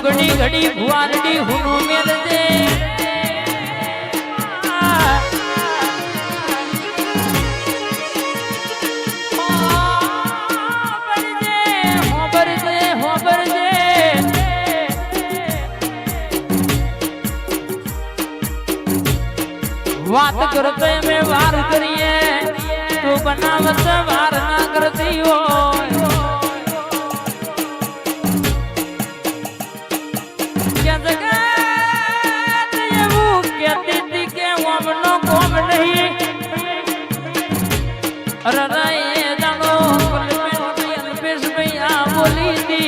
જોગણી ઘડી ભુવારડી હુનું મેલજે વાત करते में वार करिए तू बनावत वार ना करती हो क्या जगत ये वो कहती थी कि वो अपनों कोम नहीं अरे ये जानो अल्पेश भैया बोली थी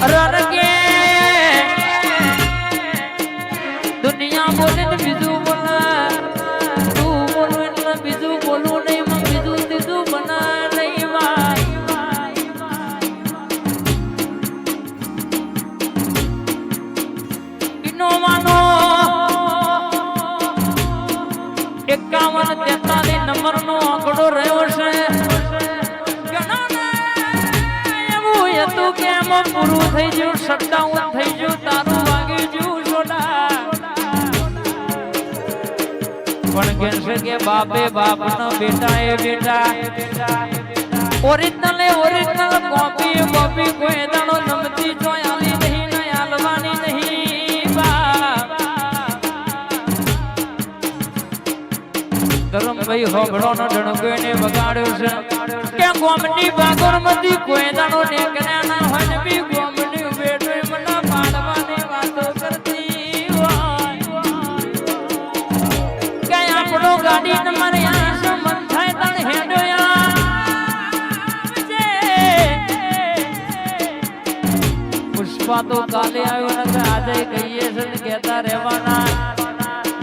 अरे के दुनिया बोले तो बिजू बोला तू बोलो इतना बिजू बोलू नहीं मैं बिजू बिजू बना नहीं भाई इनो मानो 51-43 नंबर नो आंकड़ो रह्यो छे તું કેમ પૂરું થઈ ગયું શટડાઉન થઈ ગયું તારું વાગી ગયું છોડા પણ કહેશે કે બાપે બાપનો બેટા એ બેટા ઓરિજિનલ કોપી કોપી કોઈ દાડો નમતી જોઈ આલી નહીં ને આલવાની નહીં બાપ ધરમભાઈ હોબળો નો ઢણકો એને બગાડ્યો છે કે ગોમની બાગરમતી કોઈ દાડો નેકર્યા ના હોય ને બી ગોમની બેટો મને પાડવાની વાતો કરતી હોય કે આપણો ગાડી તમારે આંસ મન થાય તણ હેડ્યો પુષ્પા તો કાલે આવ્યો ને આજે કહીએ છે ને કહેતા રહેવાના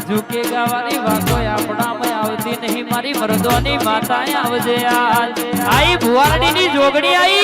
झुकेगा वाली वाको अपना में आवती नहीं मारी मर्दोनी माताएं आवजे आई भुवारडी नी जोगड़ी आई